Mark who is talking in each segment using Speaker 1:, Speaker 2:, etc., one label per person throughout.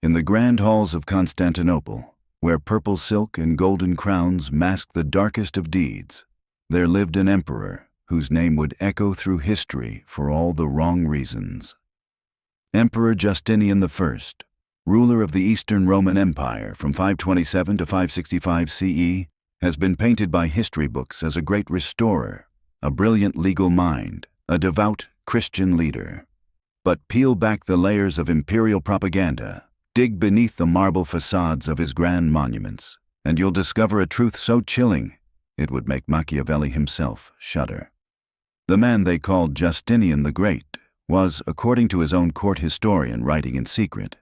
Speaker 1: In the grand halls of Constantinople, where purple silk and golden crowns masked the darkest of deeds, there lived an emperor whose name would echo through history for all the wrong reasons. Emperor Justinian I, ruler of the Eastern Roman Empire from 527 to 565 CE, has been painted by history books as a great restorer, a brilliant legal mind, a devout Christian leader. But peel back the layers of imperial propaganda, dig beneath the marble facades of his grand monuments, and you'll discover a truth so chilling it would make Machiavelli himself shudder. The man they called Justinian the Great was, according to his own court historian writing in secret,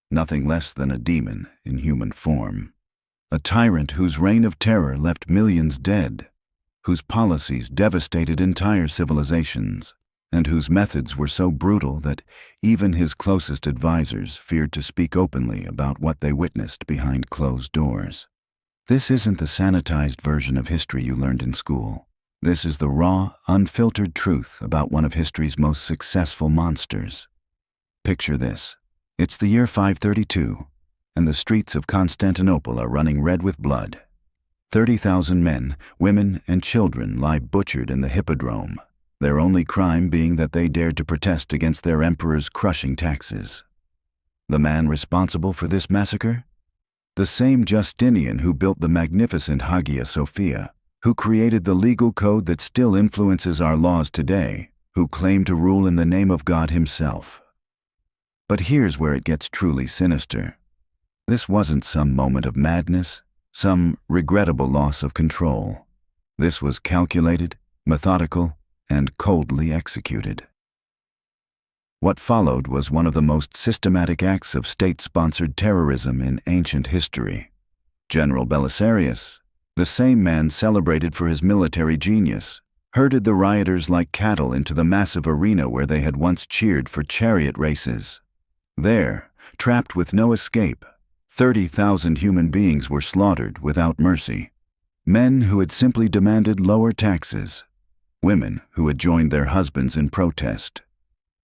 Speaker 1: nothing less than a demon in human form. A tyrant whose reign of terror left millions dead, whose policies devastated entire civilizations, and whose methods were so brutal that even his closest advisors feared to speak openly about what they witnessed behind closed doors. This isn't the sanitized version of history you learned in school. This is the raw, unfiltered truth about one of history's most successful monsters. Picture this. It's the year 532, and the streets of Constantinople are running red with blood. 30,000 men, women, and children lie butchered in the hippodrome, their only crime being that they dared to protest against their emperor's crushing taxes. The man responsible for this massacre? The same Justinian who built the magnificent Hagia Sophia, who created the legal code that still influences our laws today, who claimed to rule in the name of God himself. But here's where it gets truly sinister. This wasn't some moment of madness, some regrettable loss of control. This was calculated, methodical, and coldly executed. What followed was one of the most systematic acts of state-sponsored terrorism in ancient history. General Belisarius, the same man celebrated for his military genius, herded the rioters like cattle into the massive arena where they had once cheered for chariot races. There, trapped with no escape, 30,000 human beings were slaughtered without mercy. Men who had simply demanded lower taxes, women who had joined their husbands in protest,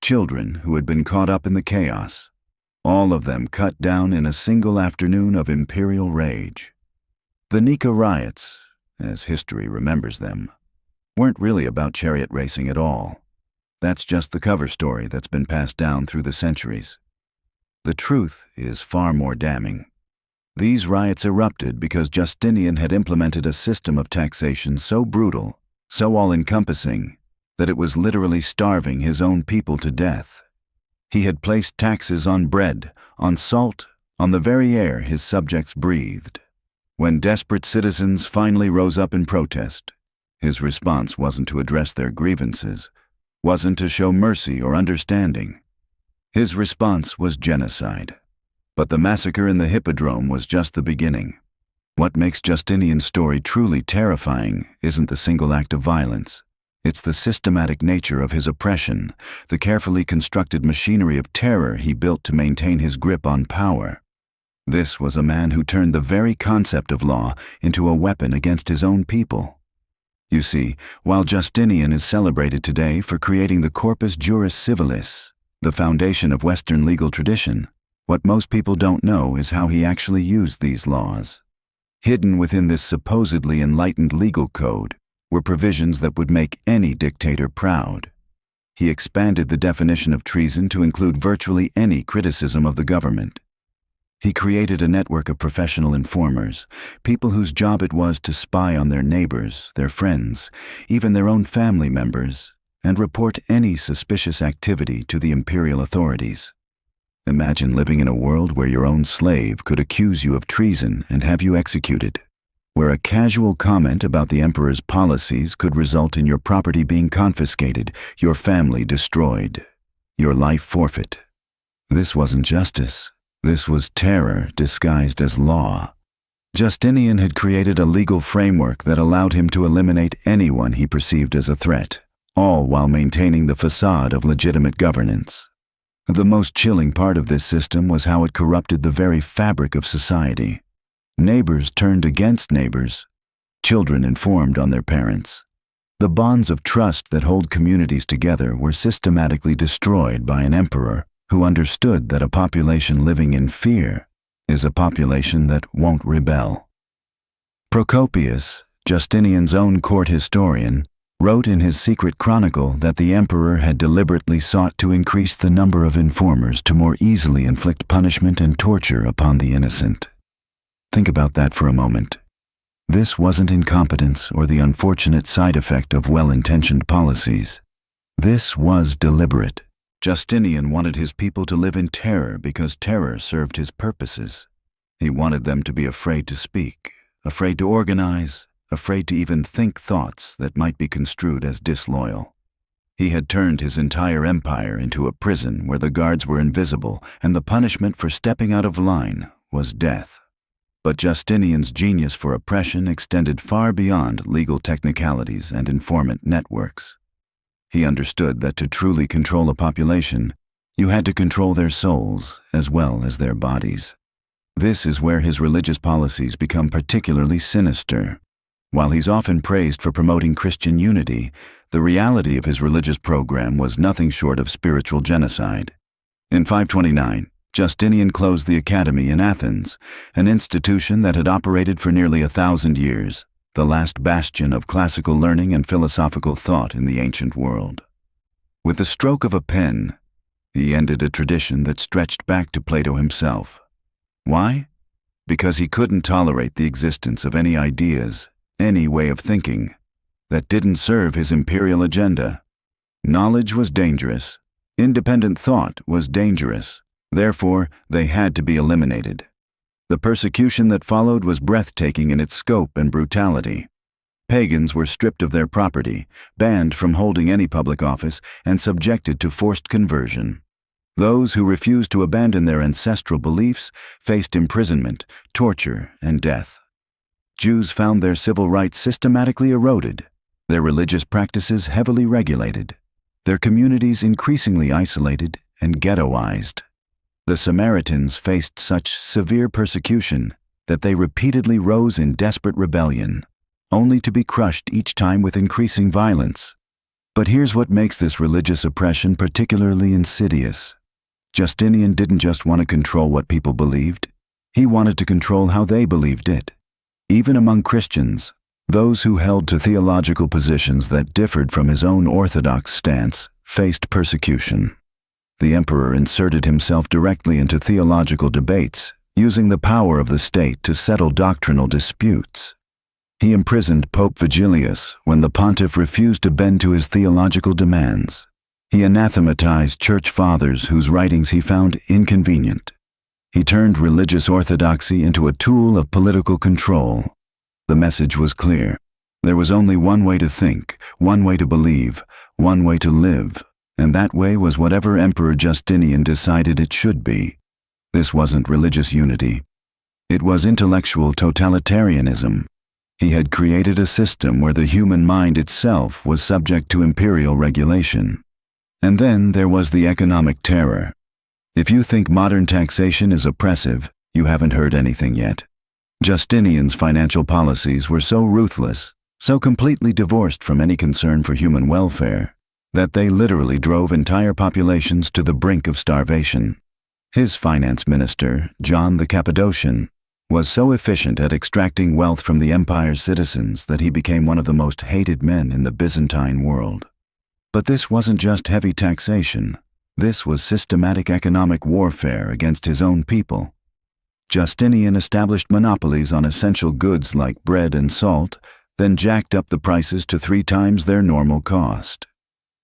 Speaker 1: children who had been caught up in the chaos, all of them cut down in a single afternoon of imperial rage. The Nika Riots, as history remembers them, weren't really about chariot racing at all. That's just the cover story that's been passed down through the centuries. The truth is far more damning. These riots erupted because Justinian had implemented a system of taxation so brutal, so all-encompassing, that it was literally starving his own people to death. He had placed taxes on bread, on salt, on the very air his subjects breathed. When desperate citizens finally rose up in protest, his response wasn't to address their grievances, wasn't to show mercy or understanding. His response was genocide. But the massacre in the hippodrome was just the beginning. What makes Justinian's story truly terrifying isn't the single act of violence. It's the systematic nature of his oppression, the carefully constructed machinery of terror he built to maintain his grip on power. This was a man who turned the very concept of law into a weapon against his own people. You see, while Justinian is celebrated today for creating the Corpus Juris Civilis, the foundation of Western legal tradition, what most people don't know is how he actually used these laws. Hidden within this supposedly enlightened legal code were provisions that would make any dictator proud. He expanded the definition of treason to include virtually any criticism of the government. He created a network of professional informers, people whose job it was to spy on their neighbors, their friends, even their own family members, and report any suspicious activity to the imperial authorities. Imagine living in a world where your own slave could accuse you of treason and have you executed, where a casual comment about the emperor's policies could result in your property being confiscated, your family destroyed, your life forfeit. This wasn't justice. This was terror disguised as law. Justinian had created a legal framework that allowed him to eliminate anyone he perceived as a threat, all while maintaining the facade of legitimate governance. The most chilling part of this system was how it corrupted the very fabric of society. Neighbors turned against neighbors. Children informed on their parents. The bonds of trust that hold communities together were systematically destroyed by an emperor who understood that a population living in fear is a population that won't rebel. Procopius, Justinian's own court historian, wrote in his secret chronicle that the emperor had deliberately sought to increase the number of informers to more easily inflict punishment and torture upon the innocent. Think about that for a moment. This wasn't incompetence or the unfortunate side effect of well-intentioned policies. This was deliberate. Justinian wanted his people to live in terror because terror served his purposes. He wanted them to be afraid to speak, afraid to organize, afraid to even think thoughts that might be construed as disloyal. He had turned his entire empire into a prison where the guards were invisible and the punishment for stepping out of line was death. But Justinian's genius for oppression extended far beyond legal technicalities and informant networks. He understood that to truly control a population, you had to control their souls as well as their bodies. This is where his religious policies become particularly sinister. While he's often praised for promoting Christian unity, the reality of his religious program was nothing short of spiritual genocide. In 529, Justinian closed the academy in Athens, an institution that had operated for nearly 1,000 years, the last bastion of classical learning and philosophical thought in the ancient world. With the stroke of a pen, he ended a tradition that stretched back to Plato himself. Why? Because he couldn't tolerate the existence of any ideas, any way of thinking, that didn't serve his imperial agenda. Knowledge was dangerous. Independent thought was dangerous. Therefore, they had to be eliminated. The persecution that followed was breathtaking in its scope and brutality. Pagans were stripped of their property, banned from holding any public office, and subjected to forced conversion. Those who refused to abandon their ancestral beliefs faced imprisonment, torture, and death. Jews found their civil rights systematically eroded, their religious practices heavily regulated, their communities increasingly isolated and ghettoized. The Samaritans faced such severe persecution that they repeatedly rose in desperate rebellion, only to be crushed each time with increasing violence. But here's what makes this religious oppression particularly insidious. Justinian didn't just want to control what people believed, he wanted to control how they believed it. Even among Christians, those who held to theological positions that differed from his own orthodox stance faced persecution. The emperor inserted himself directly into theological debates, using the power of the state to settle doctrinal disputes. He imprisoned Pope Vigilius when the pontiff refused to bend to his theological demands. He anathematized church fathers whose writings he found inconvenient. He turned religious orthodoxy into a tool of political control. The message was clear. There was only one way to think, one way to believe, one way to live. And that way was whatever Emperor Justinian decided it should be. This wasn't religious unity. It was intellectual totalitarianism. He had created a system where the human mind itself was subject to imperial regulation. And then there was the economic terror. If you think modern taxation is oppressive, you haven't heard anything yet. Justinian's financial policies were so ruthless, so completely divorced from any concern for human welfare, that they literally drove entire populations to the brink of starvation. His finance minister, John the Cappadocian, was so efficient at extracting wealth from the empire's citizens that he became one of the most hated men in the Byzantine world. But this wasn't just heavy taxation. This was systematic economic warfare against his own people. Justinian established monopolies on essential goods like bread and salt, then jacked up the prices to 3 times their normal cost.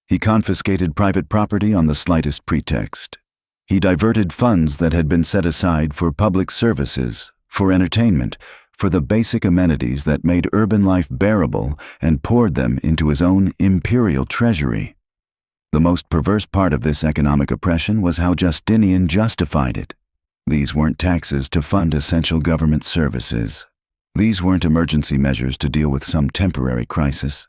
Speaker 1: He confiscated private property on the slightest pretext. He diverted funds that had been set aside for public services, for entertainment, for the basic amenities that made urban life bearable, and poured them into his own imperial treasury. The most perverse part of this economic oppression was how Justinian justified it. These weren't taxes to fund essential government services. These weren't emergency measures to deal with some temporary crisis.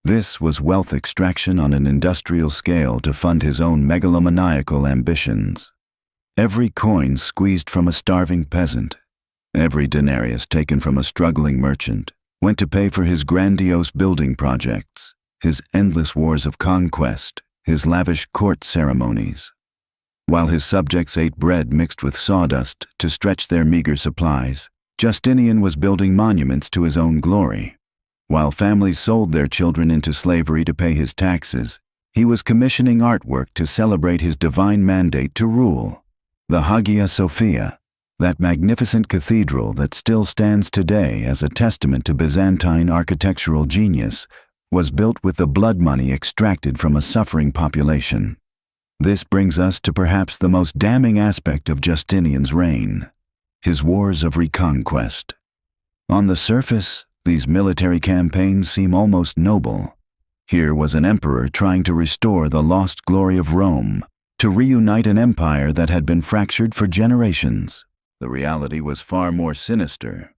Speaker 1: This was wealth extraction on an industrial scale to fund his own megalomaniacal ambitions. Every coin squeezed from a starving peasant, every denarius taken from a struggling merchant, went to pay for his grandiose building projects, his endless wars of conquest, his lavish court ceremonies. While his subjects ate bread mixed with sawdust to stretch their meager supplies, Justinian was building monuments to his own glory. While families sold their children into slavery to pay his taxes, he was commissioning artwork to celebrate his divine mandate to rule. The Hagia Sophia, that magnificent cathedral that still stands today as a testament to Byzantine architectural genius, was built with the blood money extracted from a suffering population. This brings us to perhaps the most damning aspect of Justinian's reign: his wars of reconquest. On the surface, these military campaigns seem almost noble. Here was an emperor trying to restore the lost glory of Rome, to reunite an empire that had been fractured for generations. The reality was far more sinister.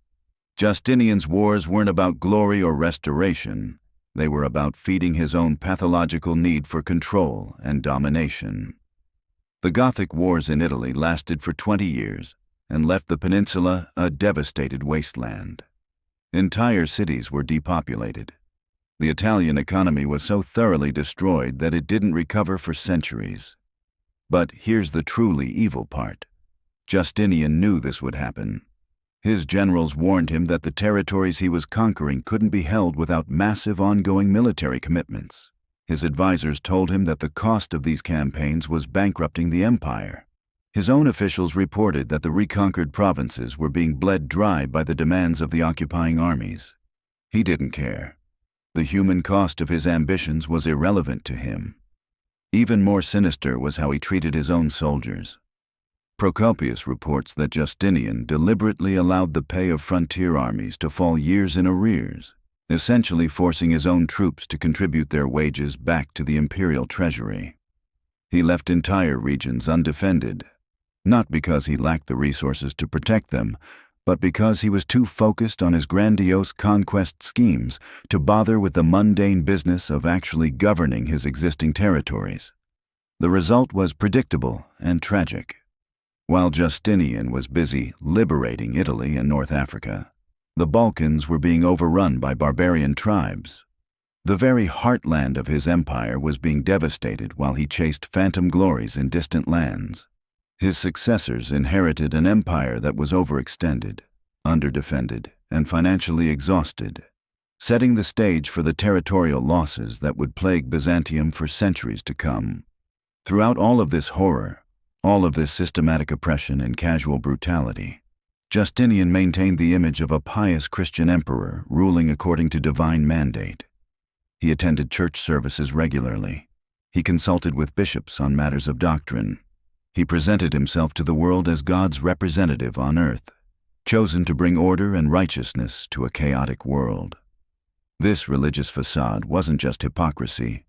Speaker 1: Justinian's wars weren't about glory or restoration. They were about feeding his own pathological need for control and domination. The Gothic Wars in Italy lasted for 20 years and left the peninsula a devastated wasteland. Entire cities were depopulated. The Italian economy was so thoroughly destroyed that it didn't recover for centuries. But here's the truly evil part. Justinian knew this would happen. His generals warned him that the territories he was conquering couldn't be held without massive ongoing military commitments. His advisors told him that the cost of these campaigns was bankrupting the empire. His own officials reported that the reconquered provinces were being bled dry by the demands of the occupying armies. He didn't care. The human cost of his ambitions was irrelevant to him. Even more sinister was how he treated his own soldiers. Procopius reports that Justinian deliberately allowed the pay of frontier armies to fall years in arrears, essentially forcing his own troops to contribute their wages back to the imperial treasury. He left entire regions undefended, not because he lacked the resources to protect them, but because he was too focused on his grandiose conquest schemes to bother with the mundane business of actually governing his existing territories. The result was predictable and tragic. While Justinian was busy liberating Italy and North Africa, the Balkans were being overrun by barbarian tribes. The very heartland of his empire was being devastated while he chased phantom glories in distant lands. His successors inherited an empire that was overextended, underdefended, and financially exhausted, setting the stage for the territorial losses that would plague Byzantium for centuries to come. Throughout all of this horror, all of this systematic oppression and casual brutality, Justinian maintained the image of a pious Christian emperor ruling according to divine mandate. He attended church services regularly. He consulted with bishops on matters of doctrine. He presented himself to the world as God's representative on earth, chosen to bring order and righteousness to a chaotic world. This religious facade wasn't just hypocrisy.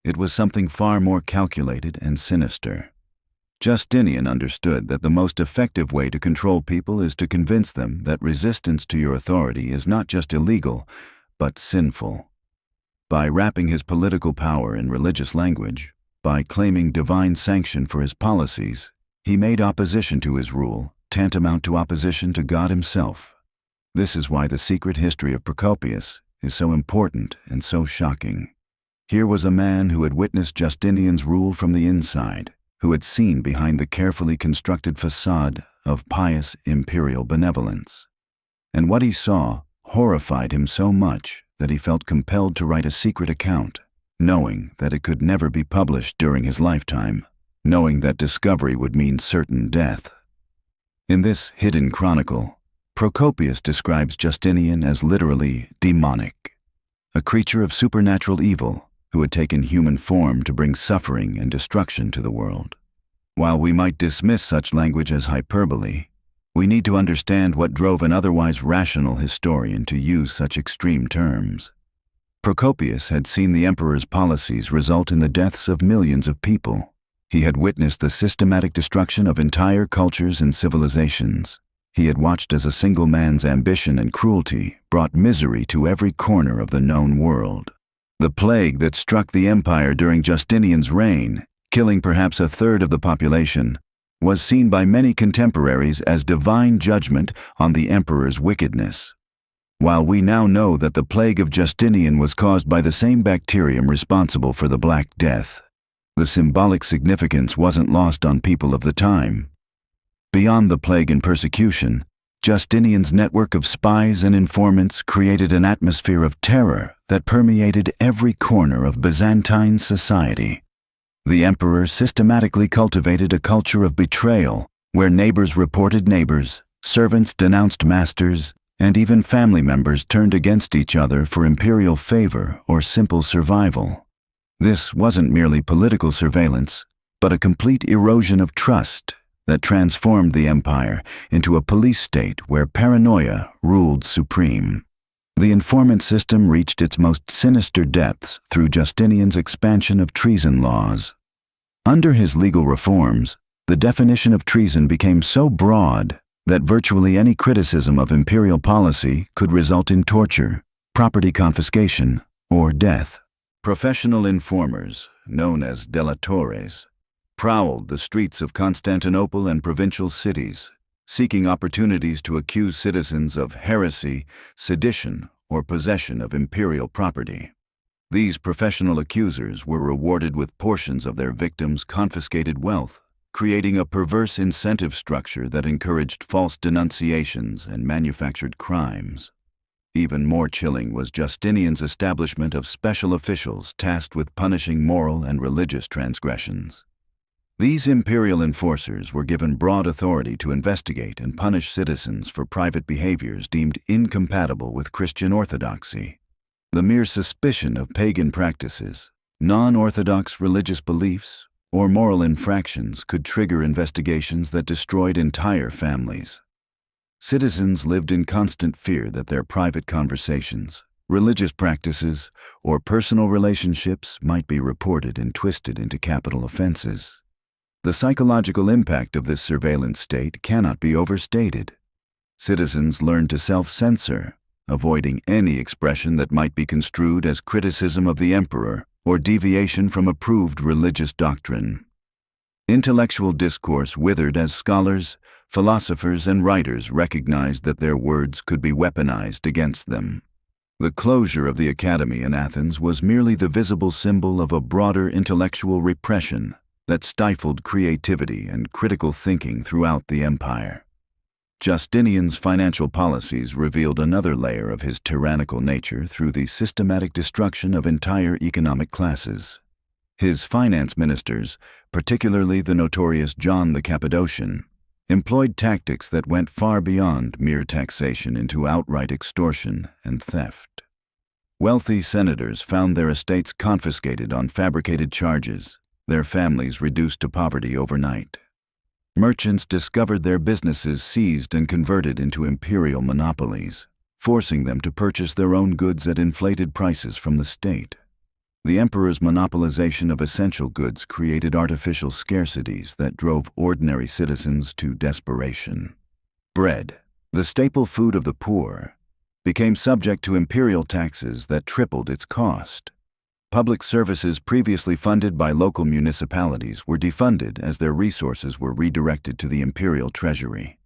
Speaker 1: It was something far more calculated and sinister. Justinian understood that the most effective way to control people is to convince them that resistance to your authority is not just illegal, but sinful. By wrapping his political power in religious language, by claiming divine sanction for his policies, he made opposition to his rule tantamount to opposition to God himself. This is why the secret history of Procopius is so important and so shocking. Here was a man who had witnessed Justinian's rule from the inside, who had seen behind the carefully constructed facade of pious imperial benevolence. And what he saw horrified him so much that he felt compelled to write a secret account, knowing that it could never be published during his lifetime, knowing that discovery would mean certain death. In this hidden chronicle, Procopius describes Justinian as literally demonic, a creature of supernatural evil who had taken human form to bring suffering and destruction to the world. While we might dismiss such language as hyperbole, we need to understand what drove an otherwise rational historian to use such extreme terms. Procopius had seen the emperor's policies result in the deaths of millions of people. He had witnessed the systematic destruction of entire cultures and civilizations. He had watched as a single man's ambition and cruelty brought misery to every corner of the known world. The plague that struck the empire during Justinian's reign, killing perhaps a third of the population, was seen by many contemporaries as divine judgment on the emperor's wickedness. While we now know that the plague of Justinian was caused by the same bacterium responsible for the Black Death, The symbolic significance wasn't lost on people of the time. Beyond the plague and persecution, Justinian's network of spies and informants created an atmosphere of terror that permeated every corner of Byzantine society. The emperor systematically cultivated a culture of betrayal, where neighbors reported neighbors, servants denounced masters, and even family members turned against each other for imperial favor or simple survival. This wasn't merely political surveillance, but a complete erosion of trust that transformed the empire into a police state where paranoia ruled supreme. The informant system reached its most sinister depths through Justinian's expansion of treason laws. Under his legal reforms, the definition of treason became so broad that virtually any criticism of imperial policy could result in torture, property confiscation, or death. Professional informers, known as delatores, prowled the streets of Constantinople and provincial cities, seeking opportunities to accuse citizens of heresy, sedition, or possession of imperial property. These professional accusers were rewarded with portions of their victims' confiscated wealth, creating a perverse incentive structure that encouraged false denunciations and manufactured crimes. Even more chilling was Justinian's establishment of special officials tasked with punishing moral and religious transgressions. These imperial enforcers were given broad authority to investigate and punish citizens for private behaviors deemed incompatible with Christian orthodoxy. The mere suspicion of pagan practices, non-orthodox religious beliefs, or moral infractions could trigger investigations that destroyed entire families. Citizens lived in constant fear that their private conversations, religious practices, or personal relationships might be reported and twisted into capital offenses. The psychological impact of this surveillance state cannot be overstated. Citizens learned to self-censor, avoiding any expression that might be construed as criticism of the emperor or deviation from approved religious doctrine. Intellectual discourse withered as scholars, philosophers, and writers recognized that their words could be weaponized against them. The closure of the academy in Athens was merely the visible symbol of a broader intellectual repression that stifled creativity and critical thinking throughout the empire. Justinian's financial policies revealed another layer of his tyrannical nature through the systematic destruction of entire economic classes. His finance ministers, particularly the notorious John the Cappadocian, employed tactics that went far beyond mere taxation into outright extortion and theft. Wealthy senators found their estates confiscated on fabricated charges, their families reduced to poverty overnight. Merchants discovered their businesses seized and converted into imperial monopolies, forcing them to purchase their own goods at inflated prices from the state. The emperor's monopolization of essential goods created artificial scarcities that drove ordinary citizens to desperation. Bread, the staple food of the poor, became subject to imperial taxes that tripled its cost. Public services previously funded by local municipalities were defunded as their resources were redirected to the imperial treasury.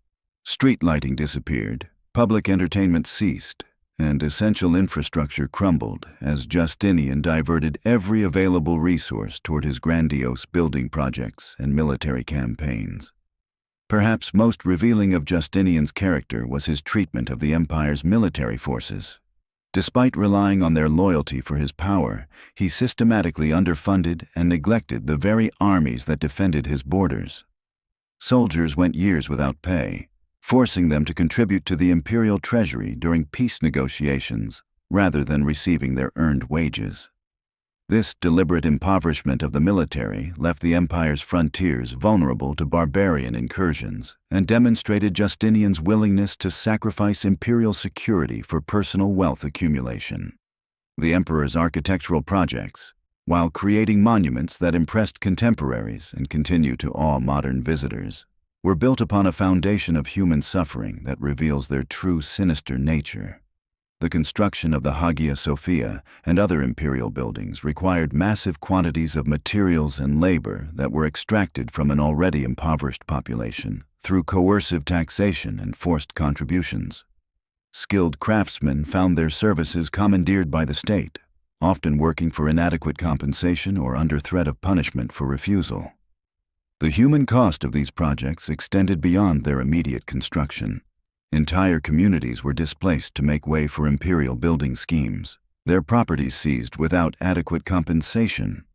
Speaker 1: Street lighting disappeared, public entertainment ceased, and essential infrastructure crumbled as Justinian diverted every available resource toward his grandiose building projects and military campaigns. Perhaps most revealing of Justinian's character was his treatment of the empire's military forces. Despite relying on their loyalty for his power, he systematically underfunded and neglected the very armies that defended his borders. Soldiers went years without pay, forcing them to contribute to the imperial treasury during peace negotiations rather than receiving their earned wages. This deliberate impoverishment of the military left the empire's frontiers vulnerable to barbarian incursions and demonstrated Justinian's willingness to sacrifice imperial security for personal wealth accumulation. The emperor's architectural projects, while creating monuments that impressed contemporaries and continue to awe modern visitors, were built upon a foundation of human suffering that reveals their true sinister nature. The construction of the Hagia Sophia and other imperial buildings required massive quantities of materials and labor that were extracted from an already impoverished population through coercive taxation and forced contributions. Skilled craftsmen found their services commandeered by the state, often working for inadequate compensation or under threat of punishment for refusal. The human cost of these projects extended beyond their immediate construction. Entire communities were displaced to make way for imperial building schemes, their properties seized without adequate compensation.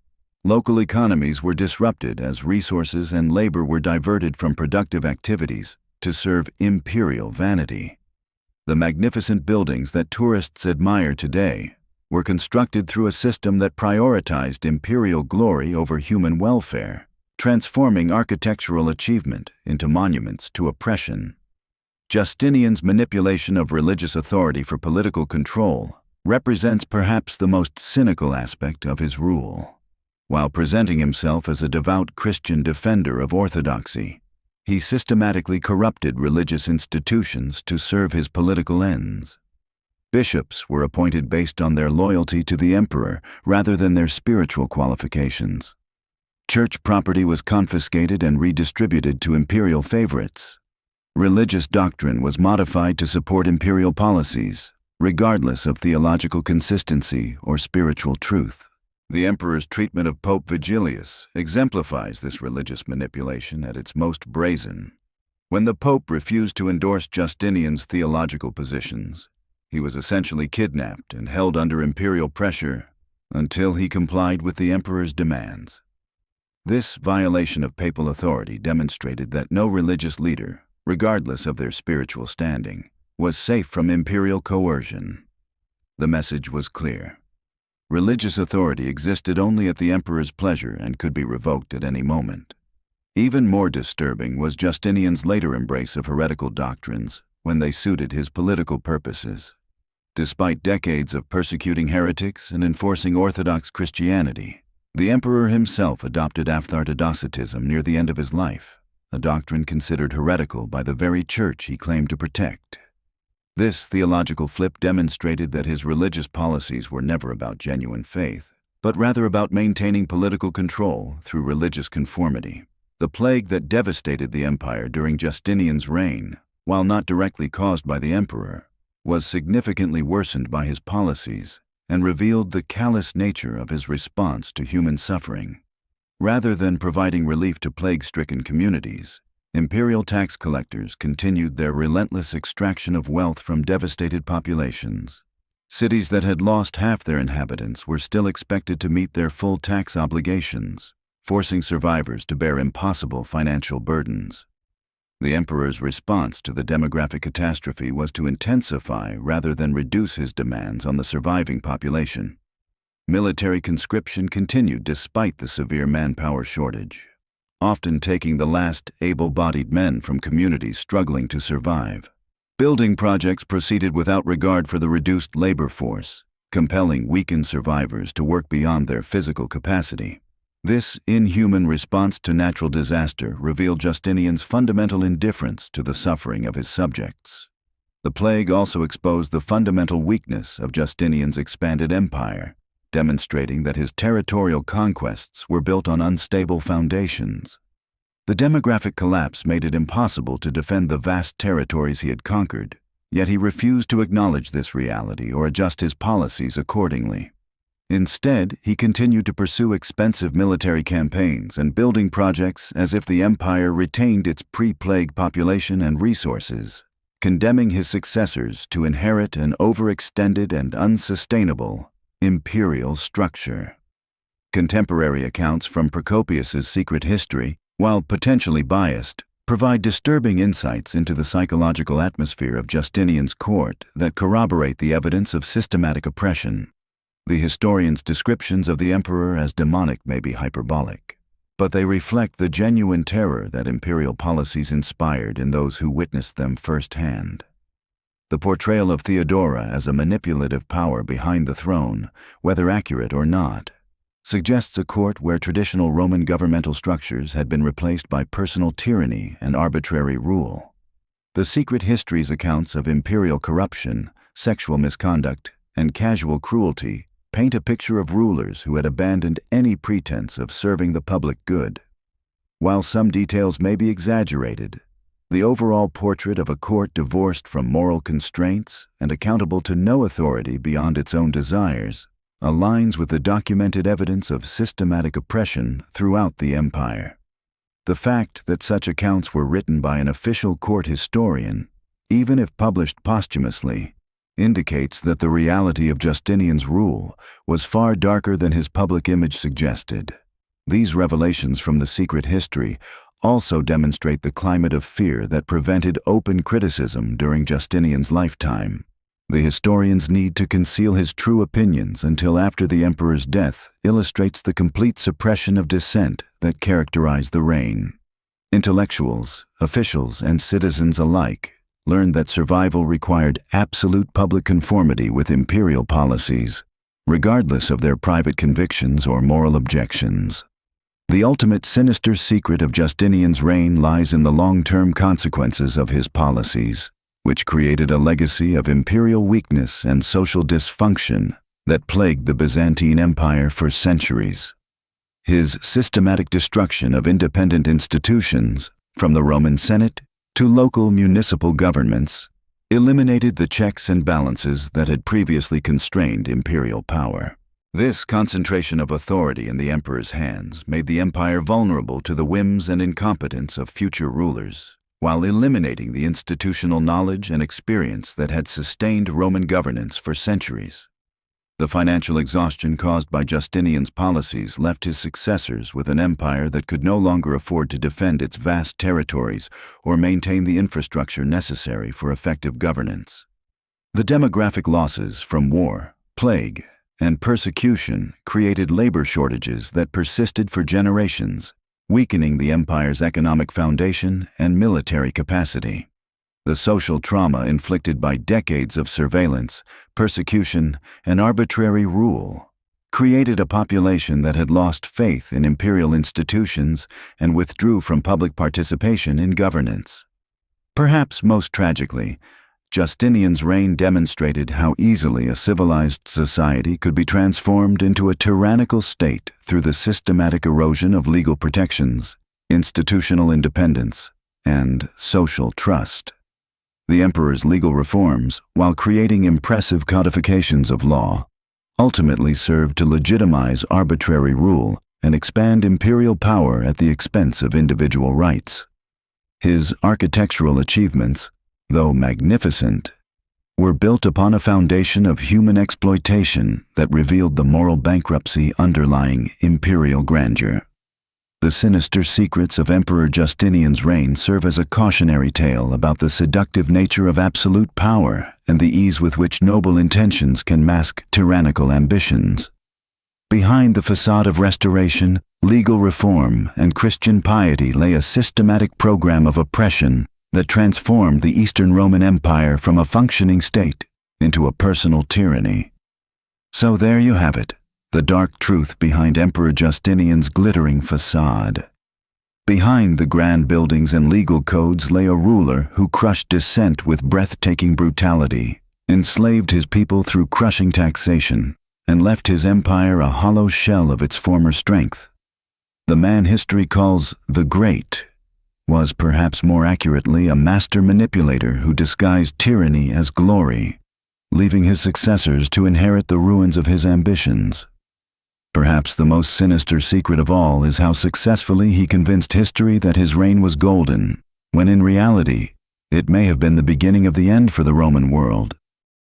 Speaker 1: Local economies were disrupted as resources and labor were diverted from productive activities to serve imperial vanity. The magnificent buildings that tourists admire today were constructed through a system that prioritized imperial glory over human welfare, transforming architectural achievement into monuments to oppression. Justinian's manipulation of religious authority for political control represents perhaps the most cynical aspect of his rule. While presenting himself as a devout Christian defender of orthodoxy, he systematically corrupted religious institutions to serve his political ends. Bishops were appointed based on their loyalty to the emperor rather than their spiritual qualifications. Church property was confiscated and redistributed to imperial favorites. Religious doctrine was modified to support imperial policies, regardless of theological consistency or spiritual truth. The emperor's treatment of Pope Vigilius exemplifies this religious manipulation at its most brazen. When the pope refused to endorse Justinian's theological positions, he was essentially kidnapped and held under imperial pressure until he complied with the emperor's demands. This violation of papal authority demonstrated that no religious leader, regardless of their spiritual standing, was safe from imperial coercion. The message was clear. Religious authority existed only at the emperor's pleasure and could be revoked at any moment. Even more disturbing was Justinian's later embrace of heretical doctrines when they suited his political purposes. Despite decades of persecuting heretics and enforcing Orthodox Christianity, the emperor himself adopted aphthartodocetism near the end of his life, a doctrine considered heretical by the very church he claimed to protect. This theological flip demonstrated that his religious policies were never about genuine faith, but rather about maintaining political control through religious conformity. The plague that devastated the empire during Justinian's reign, while not directly caused by the emperor, was significantly worsened by his policies and revealed the callous nature of his response to human suffering. Rather than providing relief to plague-stricken communities, imperial tax collectors continued their relentless extraction of wealth from devastated populations. Cities that had lost half their inhabitants were still expected to meet their full tax obligations, forcing survivors to bear impossible financial burdens. The emperor's response to the demographic catastrophe was to intensify rather than reduce his demands on the surviving population. Military conscription continued despite the severe manpower shortage, often taking the last able-bodied men from communities struggling to survive. Building projects proceeded without regard for the reduced labor force, compelling weakened survivors to work beyond their physical capacity. This inhuman response to natural disaster revealed Justinian's fundamental indifference to the suffering of his subjects. The plague also exposed the fundamental weakness of Justinian's expanded empire, demonstrating that his territorial conquests were built on unstable foundations. The demographic collapse made it impossible to defend the vast territories he had conquered, yet he refused to acknowledge this reality or adjust his policies accordingly. Instead, he continued to pursue expensive military campaigns and building projects as if the empire retained its pre-plague population and resources, condemning his successors to inherit an overextended and unsustainable imperial structure. Contemporary accounts from Procopius's secret history, while potentially biased, provide disturbing insights into the psychological atmosphere of Justinian's court that corroborate the evidence of systematic oppression. The historians' descriptions of the emperor as demonic may be hyperbolic, but they reflect the genuine terror that imperial policies inspired in those who witnessed them firsthand. The portrayal of Theodora as a manipulative power behind the throne, whether accurate or not, suggests a court where traditional Roman governmental structures had been replaced by personal tyranny and arbitrary rule. The secret history's accounts of imperial corruption, sexual misconduct, and casual cruelty paint a picture of rulers who had abandoned any pretense of serving the public good. While some details may be exaggerated, the overall portrait of a court divorced from moral constraints and accountable to no authority beyond its own desires aligns with the documented evidence of systematic oppression throughout the empire. The fact that such accounts were written by an official court historian, even if published posthumously, indicates that the reality of Justinian's rule was far darker than his public image suggested. These revelations from the secret history also demonstrate the climate of fear that prevented open criticism during Justinian's lifetime. The historian's need to conceal his true opinions until after the emperor's death illustrates the complete suppression of dissent that characterized the reign. Intellectuals, officials, and citizens alike learned that survival required absolute public conformity with imperial policies, regardless of their private convictions or moral objections. The ultimate sinister secret of Justinian's reign lies in the long-term consequences of his policies, which created a legacy of imperial weakness and social dysfunction that plagued the Byzantine Empire for centuries. His systematic destruction of independent institutions, from the Roman Senate to local municipal governments, eliminated the checks and balances that had previously constrained imperial power. This concentration of authority in the emperor's hands made the empire vulnerable to the whims and incompetence of future rulers, while eliminating the institutional knowledge and experience that had sustained Roman governance for centuries. The financial exhaustion caused by Justinian's policies left his successors with an empire that could no longer afford to defend its vast territories or maintain the infrastructure necessary for effective governance. The demographic losses from war, plague, and persecution created labor shortages that persisted for generations, weakening the empire's economic foundation and military capacity. The social trauma inflicted by decades of surveillance, persecution, and arbitrary rule created a population that had lost faith in imperial institutions and withdrew from public participation in governance. Perhaps most tragically, Justinian's reign demonstrated how easily a civilized society could be transformed into a tyrannical state through the systematic erosion of legal protections, institutional independence, and social trust. The emperor's legal reforms, while creating impressive codifications of law, ultimately served to legitimize arbitrary rule and expand imperial power at the expense of individual rights. His architectural achievements, though magnificent, were built upon a foundation of human exploitation that revealed the moral bankruptcy underlying imperial grandeur. The sinister secrets of Emperor Justinian's reign serve as a cautionary tale about the seductive nature of absolute power and the ease with which noble intentions can mask tyrannical ambitions. Behind the facade of restoration, legal reform, and Christian piety lay a systematic program of oppression that transformed the Eastern Roman Empire from a functioning state into a personal tyranny. So there you have it, the dark truth behind Emperor Justinian's glittering facade. Behind the grand buildings and legal codes lay a ruler who crushed dissent with breathtaking brutality, enslaved his people through crushing taxation, and left his empire a hollow shell of its former strength. The man history calls the Great was perhaps more accurately a master manipulator who disguised tyranny as glory, leaving his successors to inherit the ruins of his ambitions. Perhaps the most sinister secret of all is how successfully he convinced history that his reign was golden, when in reality, it may have been the beginning of the end for the Roman world.